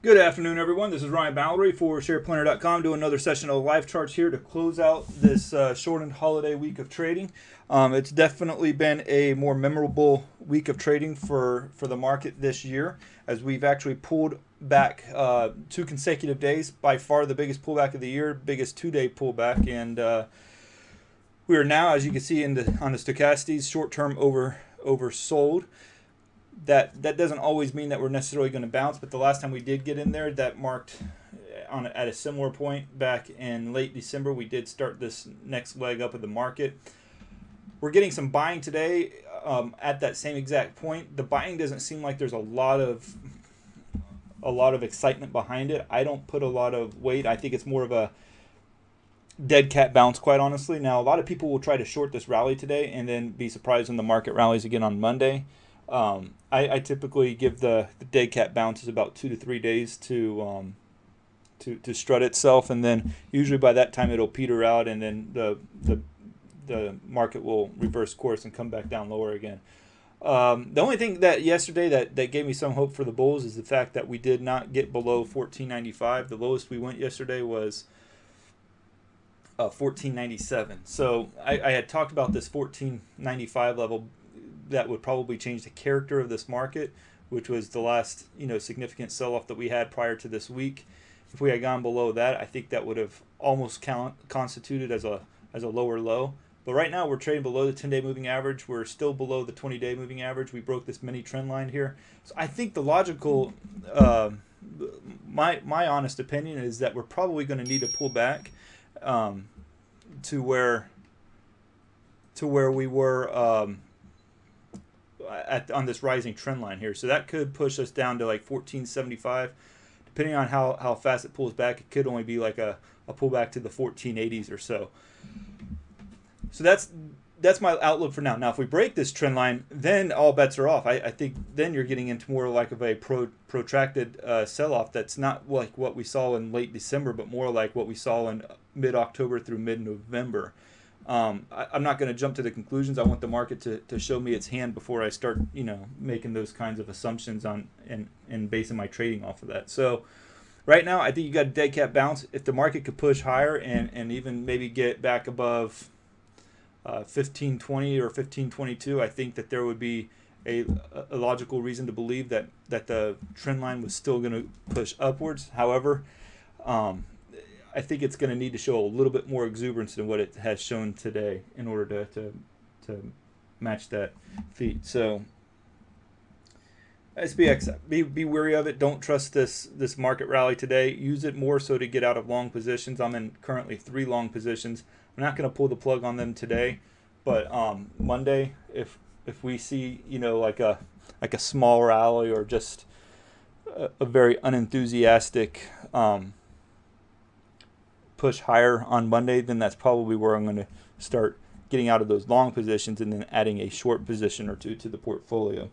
Good afternoon, everyone. This is Ryan Ballery for SharePlanner.com doing another session of live charts here to close out this shortened holiday week of trading. It's definitely been a more memorable week of trading for the market this year, as we've actually pulled back 2 consecutive days. By far the biggest pullback of the year, biggest 2-day pullback, and we are now, as you can see on the stochastics, short-term oversold. That doesn't always mean that we're necessarily going to bounce, but the last time we did get in there, that marked at a similar point back in late December. We did start this next leg up of the market. We're getting some buying today at that same exact point. The buying doesn't seem like there's a lot of excitement behind it. I don't put a lot of weight. I think it's more of a dead cat bounce, quite honestly. Now, a lot of people will try to short this rally today and then be surprised when the market rallies again on Monday. I typically give the dead cat bounces about 2 to 3 days to strut itself, and then usually by that time it'll peter out, and then the market will reverse course and come back down lower again. The only thing that yesterday that gave me some hope for the bulls is the fact that we did not get below 1495. The lowest we went yesterday was 1497. So I had talked about this 1495 level that would probably change the character of this market, which was the last significant sell-off that we had prior to this week. If we had gone below that, I think that would have almost constituted as a lower low. But right now we're trading below the 10-day moving average. We're still below the 20-day moving average. We broke this mini trend line here. So I think the logical, my honest opinion is that we're probably going to need to pull back to where we were on this rising trend line here. So that could push us down to like 1475. Depending on how fast it pulls back, it could only be like a pullback to the 1480s or so. So that's my outlook for now. Now, if we break this trend line, then all bets are off. I think then you're getting into more like of a protracted sell-off that's not like what we saw in late December, but more like what we saw in mid-October through mid-November. I'm not going to jump to the conclusions. I want the market to show me its hand before I start, making those kinds of assumptions on and basing my trading off of that. So right now, I think you got a dead cat bounce. If the market could push higher and even maybe get back above 1520 or 1522, I think that there would be a logical reason to believe that the trend line was still going to push upwards. However, I think it's going to need to show a little bit more exuberance than what it has shown today in order to match that feat. So SPX, be wary of it. Don't trust this market rally today. Use it more so to get out of long positions. I'm in currently 3 long positions. I'm not going to pull the plug on them today, but Monday, if we see like a small rally or just a very unenthusiastic push higher on Monday, then that's probably where I'm going to start getting out of those long positions and then adding a short position or 2 to the portfolio.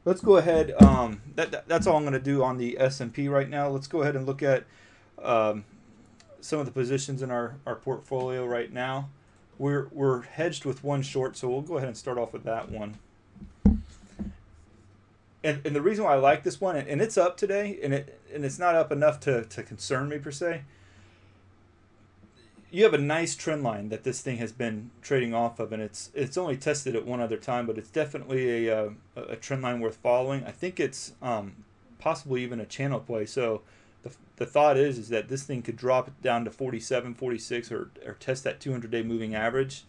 Let's go ahead. That's all I'm going to do on the S&P right now. Let's go ahead and look at some of the positions in our portfolio right now. We're hedged with 1 short, so we'll go ahead and start off with that one. And the reason why I like this one, and it's up today, and it's not up enough to concern me per se. You have a nice trend line that this thing has been trading off of, and it's only tested it one other time, but it's definitely a trend line worth following. I think it's possibly even a channel play. So the thought is that this thing could drop down to 47, 46, or test that 200-day moving average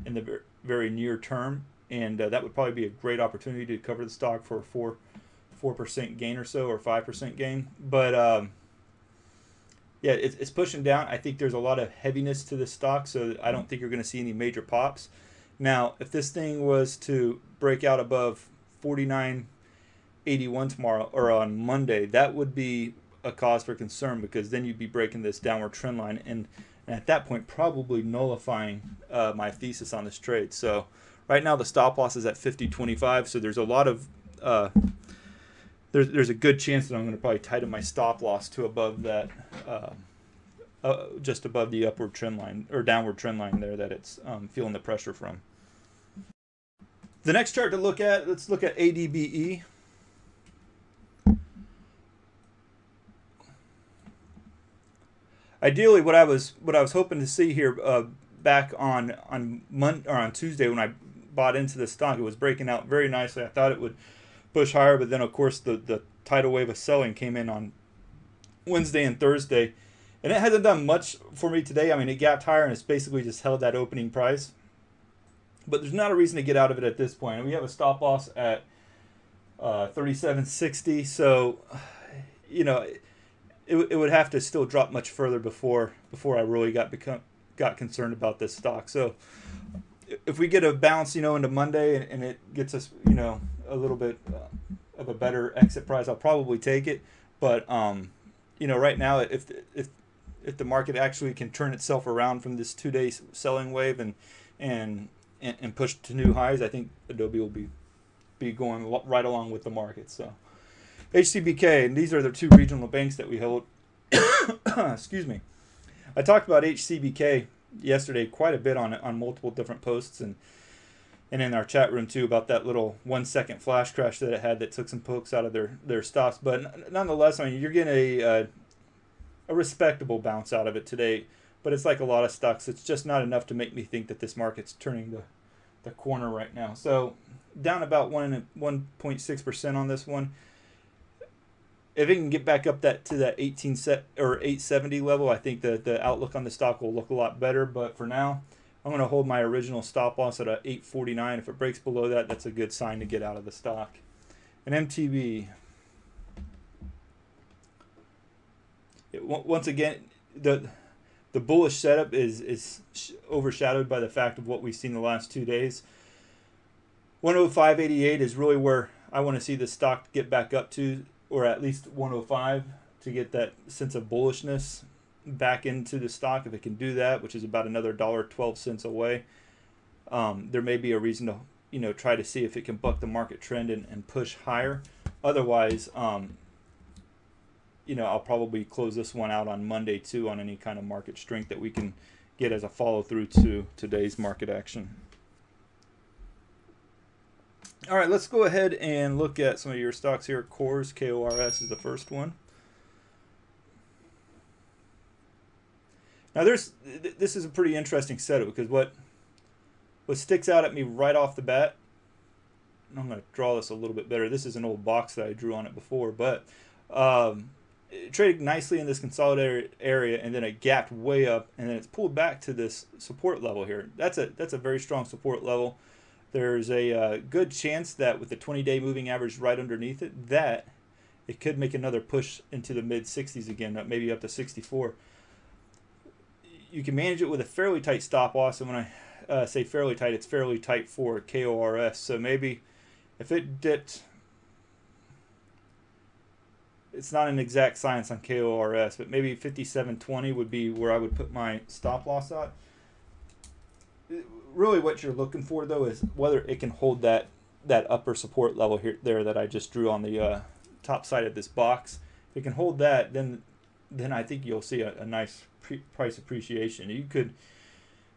in the very near term. And that would probably be a great opportunity to cover the stock for a 4% gain or so, or 5% gain. But yeah, it's pushing down. I think there's a lot of heaviness to this stock, so I don't think you're going to see any major pops. Now, if this thing was to break out above 49.81 tomorrow or on Monday, that would be a cause for concern, because then you'd be breaking this downward trend line and at that point probably nullifying my thesis on this trade. So right now the stop loss is at 50.25, so there's a lot of there's a good chance that I'm going to probably tighten my stop loss to above that, just above the upward trend line or downward trend line there that it's feeling the pressure from. The next chart to look at, let's look at ADBE. ideally, what I was hoping to see here back on Monday or on Tuesday when I bought into the stock, it was breaking out very nicely. I thought it would push higher, but then of course the tidal wave of selling came in on Wednesday and Thursday, and it hasn't done much for me today. I mean, it gapped higher and it's basically just held that opening price, but there's not a reason to get out of it at this point. And we have a stop loss at 37.60, so you know it would have to still drop much further before I really got concerned about this stock. So if we get a bounce, into Monday and it gets us, a little bit of a better exit price, I'll probably take it. But right now, if the market actually can turn itself around from this 2-day selling wave and push to new highs, I think Adobe will be going right along with the market. So HCBK, and these are the two regional banks that we hold. Excuse me. I talked about HCBK yesterday quite a bit on multiple different posts and in our chat room too, about that little 1-second flash crash that it had that took some pokes out of their stops. But nonetheless, I mean, you're getting a respectable bounce out of it today. But it's like a lot of stocks, it's just not enough to make me think that this market's turning the corner right now. So down about 1.6% on this one. If it can get back up to that 870 level, I think the outlook on the stock will look a lot better. But for now, I'm going to hold my original stop loss at 849. If it breaks below that, that's a good sign to get out of the stock. And MTB, once again, the bullish setup is overshadowed by the fact of what we've seen the last 2 days. 105.88 is really where I want to see the stock get back up to, or at least 105, to get that sense of bullishness back into the stock. If it can do that, which is about another $1.12 away, there may be a reason to try to see if it can buck the market trend and push higher. Otherwise, I'll probably close this one out on Monday too, on any kind of market strength that we can get as a follow through to today's market action. All right, let's go ahead and look at some of your stocks here. KORS, KORS is the first one. Now this is a pretty interesting setup, because what sticks out at me right off the bat, and I'm going to draw this a little bit better. This is an old box that I drew on it before, but it traded nicely in this consolidated area, and then it gapped way up, and then it's pulled back to this support level here. That's a very strong support level. There's a good chance that with the 20-day moving average right underneath it, that it could make another push into the mid-60s again, maybe up to 64. You can manage it with a fairly tight stop loss, and when I say fairly tight, it's fairly tight for KORS. So maybe if it dipped, it's not an exact science on KORS, but maybe 57.20 would be where I would put my stop loss at. Really what you're looking for, though, is whether it can hold that upper support level there that I just drew on the top side of this box. If it can hold that, then I think you'll see a nice price appreciation. You could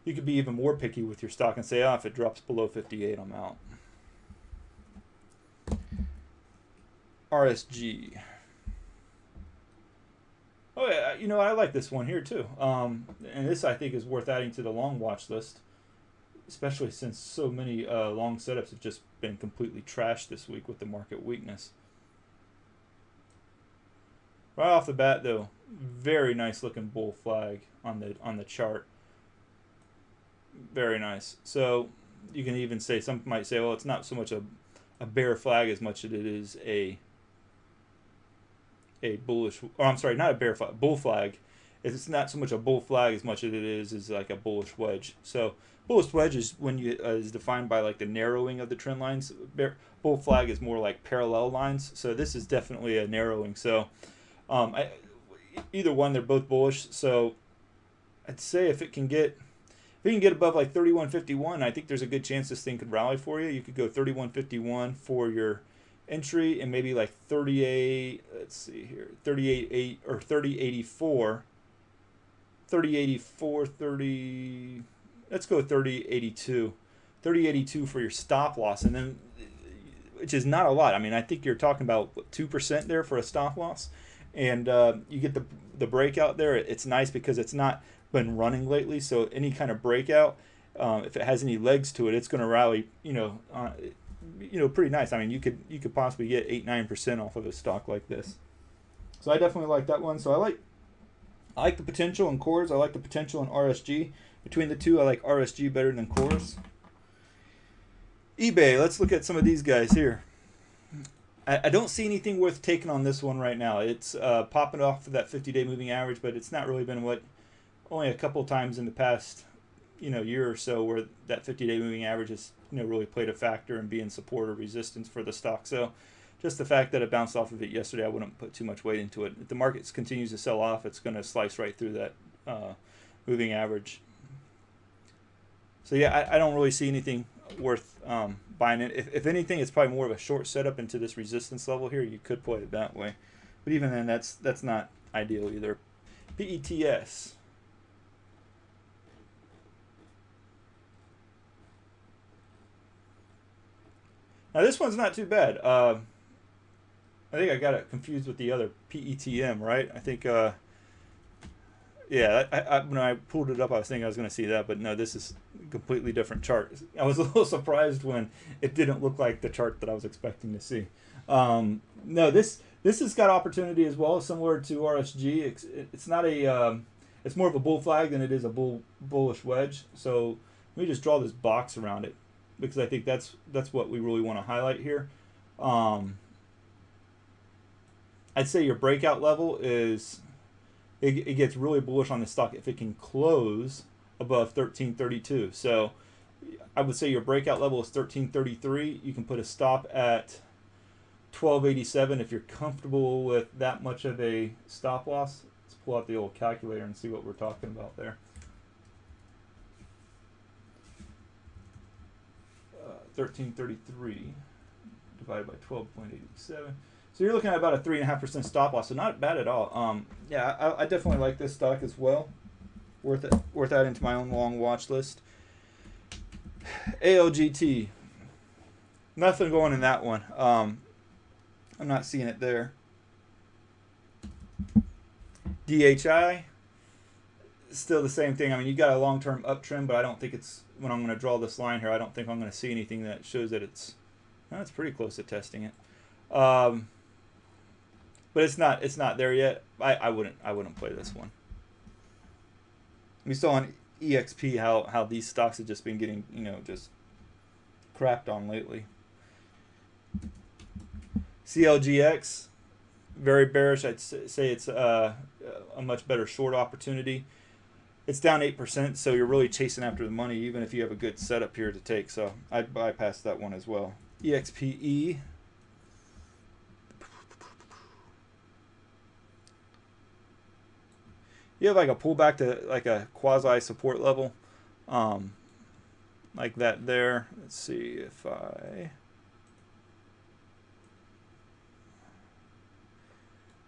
be even more picky with your stock and say, if it drops below 58, I'm out. RSG. Oh yeah, I like this one here too. And this, I think, is worth adding to the long watch list, especially since so many long setups have just been completely trashed this week with the market weakness. Right off the bat, though, very nice looking bull flag on the chart. Very nice. So you can even say, some might say, well, it's not so much a bear flag as much as it is a bullish, or I'm sorry, not a bear flag, bull flag. It's not so much a bull flag as much as it is like a bullish wedge. So bullish wedge is when is defined by like the narrowing of the trend lines. Bull flag is more like parallel lines. So this is definitely a narrowing. So either one, they're both bullish. So I'd say if it can get above like 31.51, I think there's a good chance this thing could rally for you. You could go 31.51 for your entry, and maybe like 38. Let's see here, 38.8 or 30.84. 30.84, 30. Let's go 30.82. 30.82 for your stop loss, and then, which is not a lot. I mean, I think you're talking about 2% there for a stop loss. and you get the breakout there. It's nice because it's not been running lately, so any kind of breakout, if it has any legs to it, it's going to rally, pretty nice. I mean, you could possibly get 8-9% off of a stock like this. So I definitely like that one. So I like the potential in KORS. I like the potential in RSG. Between the two, I like RSG better than KORS. eBay, let's look at some of these guys here. I don't see anything worth taking on this one right now. It's popping off of that 50-day moving average, but it's not really been only a couple times in the past year or so where that 50-day moving average has really played a factor in being support or resistance for the stock. So just the fact that it bounced off of it yesterday, I wouldn't put too much weight into it. If the market continues to sell off, it's going to slice right through that moving average. So yeah, I don't really see anything worth buying it. If anything, it's probably more of a short setup into this resistance level here. You could play it that way, but even then, that's not ideal either. PETS. Now this one's not too bad. I think I got it confused with the other PETM, right? I think. Yeah, when I pulled it up, I was thinking I was going to see that, but no, this is a completely different chart. I was a little surprised when it didn't look like the chart that I was expecting to see. No, this has got opportunity as well, similar to RSG. It's not a, it's more of a bull flag than it is a bullish wedge. So let me just draw this box around it because I think that's what we really want to highlight here. I'd say your breakout level is. It gets really bullish on the stock if it can close above 1332. So I would say your breakout level is 1333. You can put a stop at 1287 if you're comfortable with that much of a stop loss. Let's pull out the old calculator and see what we're talking about there. 1333 divided by 12.87. So you're looking at about a 3.5% stop loss, so not bad at all. Yeah, I definitely like this stock as well. Worth adding to my own long watch list. ALGT, nothing going in that one. I'm not seeing it there. DHI, still the same thing. I mean, you got a long-term uptrend, but I don't think it's, when I'm going to draw this line here, I don't think I'm going to see anything that shows that it's pretty close to testing it. But it's not there yet. I wouldn't play this one. We saw on EXPE how these stocks have just been getting just crapped on lately. CLGX, very bearish. I'd say it's a much better short opportunity. It's down 8%, so you're really chasing after the money, even if you have a good setup here to take. So I'd bypass that one as well. EXPE. You have like a pullback to like a quasi support level, like that there. Let's see if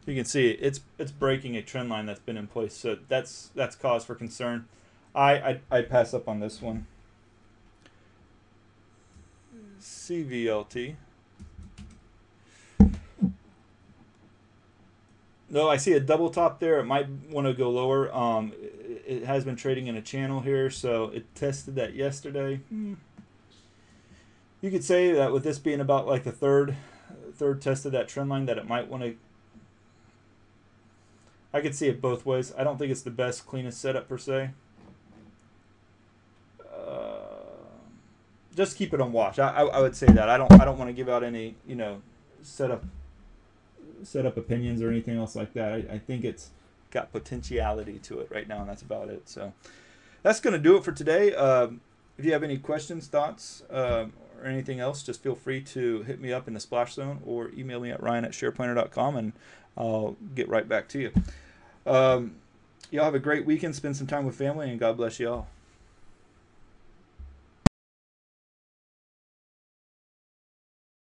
you can see it's breaking a trend line that's been in place, so that's cause for concern. I'd pass up on this one. CVLT. No, I see a double top there. It might want to go lower. It has been trading in a channel here, so it tested that yesterday. You could say that with this being about like the third test of that trend line, that it might want to. I could see it both ways. I don't think it's the best, cleanest setup per se. Just keep it on watch. I would say that. I don't want to give out any setup opinions or anything else like that. I think it's got potentiality to it right now, and that's about it. So that's going to do it for today. If you have any questions, thoughts, or anything else, just feel free to hit me up in the splash zone or email me at ryan@shareplanner.com, and I'll get right back to you. Y'all have a great weekend. Spend some time with family, and God bless you all.